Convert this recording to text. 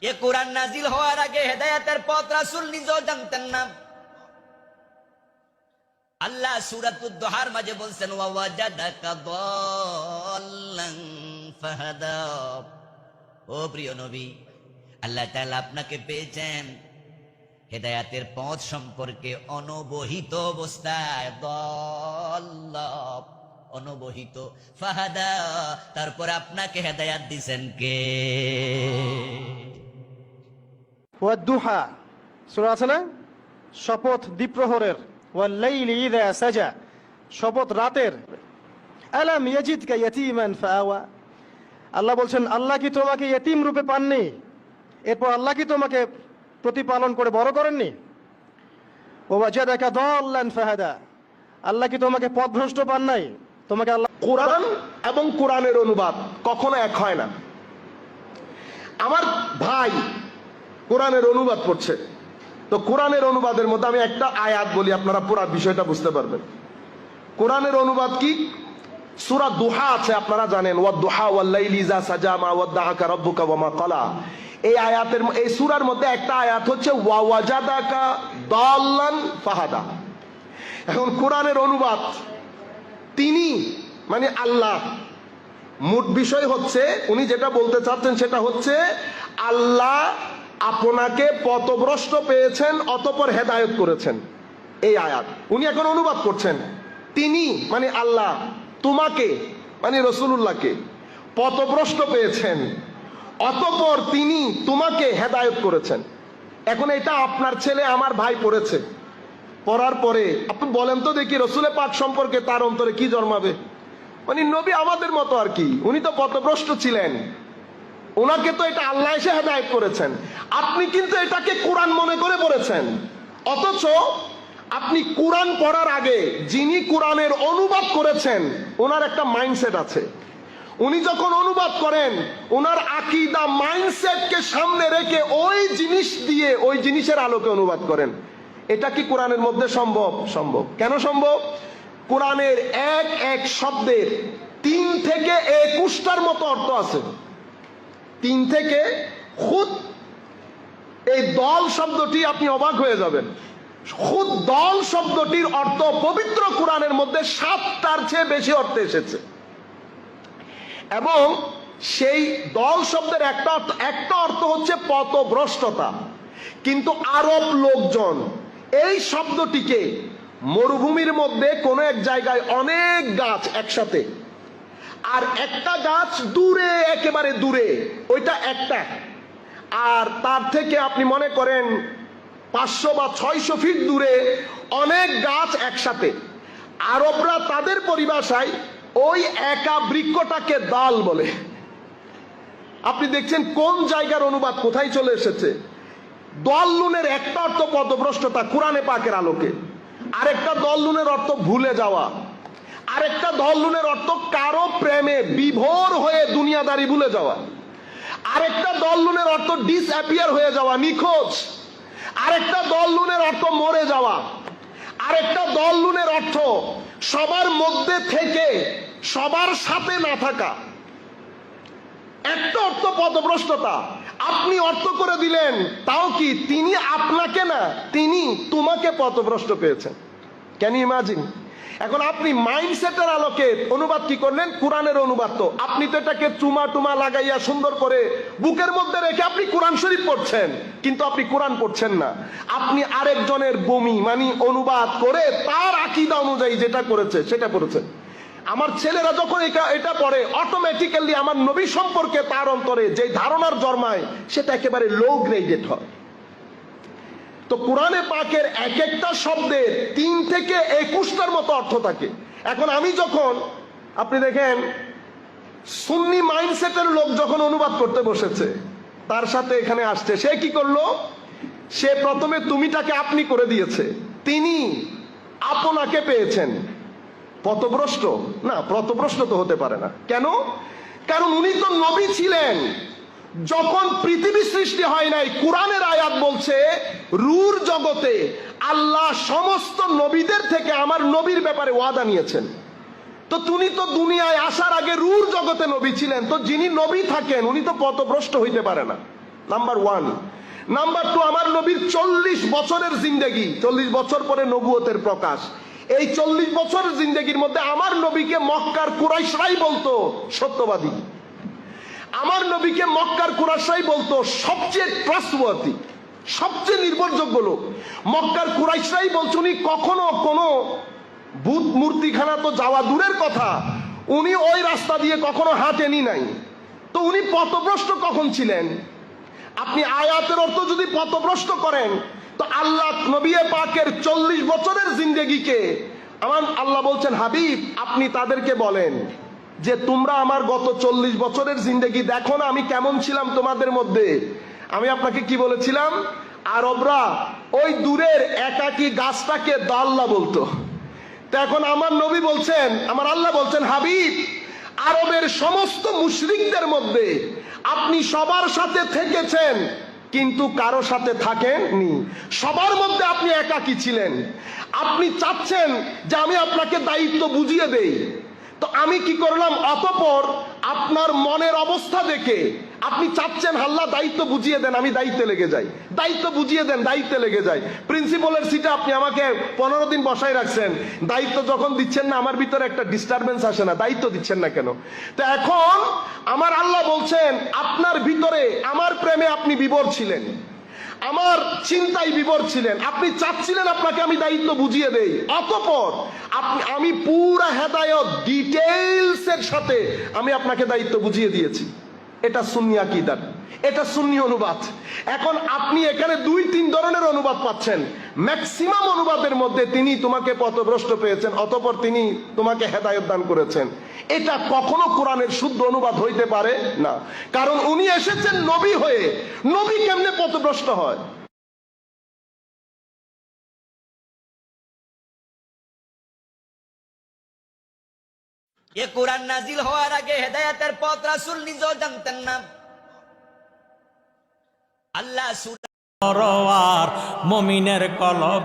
এ কোরআন নাজিল হওয়ার আগে হেদায়েতের পথ রাসূল নিজেও জানতেন না। আল্লাহ সূরাতুদ দুহার মাঝে বলছেন ওয়া ওয়াজাদাকা দাল্লান ফাহাদা। ও প্রিয় নবী, আল্লাহ তাআলা আপনাকে পেয়েছেন হেদায়েতের পথ সম্পর্কে অনবহিত অবস্থায়, দাল্লা অনবহিত, ফাহাদা তারপর আপনাকে হেদায়েত দিবেন কে? ওয়াদ-দুহা সূরা আছে না, শপথ দ্বিপ্রহরের, ওয়াল-লাইলি ইযা সাজা, শপথ রাতের। আলাম ইয়াজিদকা ইয়াতীমান ফাআওয়া, আল্লাহ বলছেন আল্লাহ কি তোমাকে ইয়তীম রূপে পাননি, এরপর আল্লাহ কি তোমাকে প্রতিপালন করে বড় করেননি? ওয়াজাদাকা দাল্লান ফাহাদা, আল্লাহ কি তোমাকে পথভ্রষ্ট পান নাই? তোমাকে আল্লাহ। কোরআন এবং কোরআনের অনুবাদ কখনো এক হয় না। আমার ভাই কোরআনের অনুবাদ পড়ছে, তো কোরআনের অনুবাদের মধ্যে আমি একটা আয়াত বলি, আপনারা পুরো বিষয়টা বুঝতে পারবেন। কোরআনের অনুবাদ কি? সূরা দুহা আছে, আপনারা জানেন, ওয়াদ-দুহা ওয়াল-লাইলি ইযা সাজা মা ওয়াদ্দাআকা রাব্বুকা ওয়া মা ক্বালা। এই আয়াতের, এই সূরার মধ্যে একটা আয়াত হচ্ছে ওয়া ওয়াজাদাকা দাল্লান ফাহাদা। এখন কোরআনের অনুবাদ তিনি মানে আল্লাহ, মূল বিষয় হচ্ছে উনি যেটা বলতে চাচ্ছেন সেটা হচ্ছে আল্লাহ আপনাকে পথভ্রষ্ট পেয়েছেন অতঃপর হেদায়েত করেছেন। এই আয়াত উনি এখন অনুবাদ করছেন। তিনি মানে আল্লাহ তোমাকে মানে রাসূলুল্লাহকে পথভ্রষ্ট পেয়েছেন অতঃপর তিনি তোমাকে হেদায়েত করেছেন। এখন এটা আপনার ছেলে আমার ভাই পড়েছে, পড়ার পরে আপনি বলেন তো দেখি রাসূল পাক সম্পর্কে তার অন্তরে কি জন্মাবে? মানে নবী আমাদের মতো আর কি, উনি তো পথভ্রষ্ট ছিলেন, ওনাকে তো এটা আল্লাহ এসে হেদায়েত করেছেন। আপনি কিন্তু এটাকে কোরআন মনে করে পড়েছেন, অথচ আপনি কোরআন পড়ার আগে যিনি কোরআনের অনুবাদ করেছেন ওনার একটা মাইন্ডসেট আছে। উনি যখন অনুবাদ করেন ওনার আকীদা মাইন্ডসেটকে সামনে রেখে ওই জিনিস দিয়ে ওই জিনিসের আলোকে অনুবাদ করেন। এটা কি কোরআনের মধ্যে সম্ভব? সম্ভব। কেন সম্ভব? কোরআনের এক এক শব্দের 3 থেকে 21টার মতো অর্থ আছে। 3 থেকে খুদ, এই দল শব্দটি আপনি অবাক হয়ে যাবেন, খুদ দল শব্দটির অর্থ পবিত্র কোরআনের মধ্যে 7টার চেয়ে বেশি অর্থ এসেছে। এবং সেই দল শব্দের একটা অর্থ হচ্ছে পথভ্রষ্টতা। কিন্তু আরব লোকজন এই শব্দটিকে মরুভূমির মধ্যে কোন এক জায়গায় অনেক গাছ একসাথে, আর একটা গাছ দূরে, একেবারে দূরে, ওইটা একটা, আর তার থেকে আপনি মনে করেন 500 বা 600 ফিট দূরে অনেক গাছ একসাথে। আরবরা তাদের পরিভাষায় ওই একা বৃক্ষটাকে দাল বলে। আপনি দেখছেন কোন জায়গার অনুবাদ কোথায় চলে এসেছে। দল্লুনের একটা অর্থ পথভ্রষ্টতা কোরআনে পাকের আলোকে, আরেকটা দল্লুনের অর্থ ভুলে যাওয়া, আরেকটা দল্লুনের অর্থ কারো প্রেমে বিভোর হয়ে দুনিয়াদারি ভুলে যাওয়া, আরেকটা দল্লুনের অর্থ ডিসঅ্যাপিয়ার হয়ে যাওয়া, নিখোঁজ, আরেকটা দল্লুনের অর্থ মরে যাওয়া, আরেকটা দল্লুনের অর্থ সবার মধ্যে থেকে সবার সাথে না থাকা। একটা অর্থ পথভ্রষ্টতা, আপনি অর্থ করে দিলেন, তাও কি তিনি আপনাকে না, তিনি তোমাকে পথভ্রষ্ট পেয়েছেন। Can you imagine? এখন আপনি মাইন্ডসেটের আলোকে অনুবাদ কি করলেন? কোরআনের অনুবাদ তো আপনি তো এটাকে চুমা টুমা লাগাইয়া সুন্দর করে বুকের মধ্যে রেখে আপনি কোরআন শরীফ পড়ছেন, কিন্তু আপনি কোরআন পড়ছেন না, আপনি আরেকজনের বমি মানে অনুবাদ করে তার আকীদা অনুযায়ী যেটা করেছে সেটা পড়েছেন। আমার ছেলেরা যখন এটা পড়ে অটোমেটিক্যালি আমার নবী সম্পর্কে তার অন্তরে যে ধারণার জন্মায় সেটা একেবারে লো গ্রেডেড হয়। তো কোরআনে পাকের এক একটা শব্দের 3 থেকে 21টার মতো অর্থ থাকে। এখন আমি যখন, আপনি দেখেন সুন্নি মাইন্ডসেটের লোক যখন অনুবাদ করতে বসেছে, তার সাথে এখানে আসছে, সে কি করলো? সে প্রথমে তুমিটাকে আপনি করে দিয়েছে, তিনি আপনাকে পেয়েছেন। পথভ্রষ্ট না, পথভ্রষ্ট তো হতে পারে না। কেন? কারণ উনি তো নবী ছিলেন যখন পৃথিবী সৃষ্টি হয় নাই। কোরআনের আয়াত বলছে রূর জগতে আল্লাহ সমস্ত নবীদের থেকে আমার নবীর ব্যাপারে ওয়াদা নিয়েছেন। তো তিনি তো দুনিয়ায় আসার আগে রূর জগতে নবী ছিলেন, তো যিনি নবী থাকেন উনি তো পথভ্রষ্ট হইতে পারে না। নাম্বার 1। নাম্বার 2, আমার নবীর 40 বছরের জিন্দেগি, 40 বছর পরে নবুয়তের প্রকাশ। এই 40 বছরের জিন্দেগির মধ্যে আমার নবীকে মক্কার কুরাইশরাই বলতো সত্যবাদী, আমার নবীকে মক্কার কুরাইশরাই বলতো সবচেয়ে ট্রাস্টওয়ার্দি, সবচেয়ে নির্ভরযোগ্য লোক। মক্কার কুরাইশরাই বলছো উনি কখনো কোনো ভূত মূর্তিখানা তো যাওয়া দূরের কথা, উনি ওই রাস্তা দিয়ে কখনো হাঁটেনি নাই। তো উনি পথভ্রষ্ট কখন ছিলেন? আপনি আয়াতের অর্থ যদি পথভ্রষ্ট করেন, তো আল্লাহ নবী পাকের 40 বছরের জিন্দেগিকে আমার আল্লাহ বলছেন, হাবিব আপনি তাদেরকে বলেন যে তোমরা আমার গত 40 বছরের জিন্দেগি দেখো না আমি কেমন ছিলাম তোমাদের মধ্যে। আমি আপনাকে কি বলেছিলাম? আরবরা ওই দূরের একাকী গাছটাকে দাল্লা বলতো। তো এখন আমার নবী বলছেন, আমার আল্লাহ বলছেন, হাবিব আরবের সমস্ত মুশরিকদের মধ্যে আপনি সবার সাথে থেকেছেন কিন্তু কারো সাথে থাকেননি, সবার মধ্যে আপনি একাকী ছিলেন। আপনি চাচ্ছেন যে আমি আপনাকে দায়িত্ব বুঝিয়ে দেই, তো আমি কি করলাম? অতঃপর আপনার মনের অবস্থা দেখে আপনি চাচ্ছেন আল্লাহ দায়িত্ব বুঝিয়ে দেন, আমি দায়িত্বে লেগে যাই, দায়িত্ব বুঝিয়ে দেন, দায়িত্বে লেগে যাই। প্রিন্সিপালের সিটে আপনি আমাকে 15 দিন বসাই রাখছেন, দায়িত্ব যখন দিচ্ছেন না আমার ভিতরে একটা ডিস্টারবেন্স আসে না, দায়িত্ব দিচ্ছেন না কেন? তো এখন আমার আল্লাহ বলছেন আপনার ভিতরে আমার প্রেমে আপনি বিভোর ছিলেন, আমার চিন্তায় বিভোর ছিলেন, আপনি চাচ্ছিলেন আপনাকে আমি দায়িত্ব বুঝিয়ে দেই। অতঃপর আমি পুরা হেদায়েত ডিটেইলস এর সাথে আমি আপনাকে দায়িত্ব বুঝিয়ে দিয়েছি। এটা সুন্নি আকীদা, এটা সুন্নি অনুবাদ। এখন আপনি এখানে 2-3 ধরনের অনুবাদ পাচ্ছেন। ম্যাক্সিমাম অনুবাদের মধ্যে তিনি তোমাকে পথভ্রষ্ট পেয়েছেন, অতঃপর তিনি তোমাকে হেদায়েত দান করেছেন। এটা কখনো কোরআনের শুদ্ধ অনুবাদ হইতে পারে না, কারণ উনি এসেছেন নবী হয়ে। নবী কেমনে পথভ্রষ্ট হয়? এ কোরআন নাজিল হওয়ার আগে হেদায়েতের পথ রাসূল নিজেও জানতেন না। আল্লাহ আর মুমিনের কলব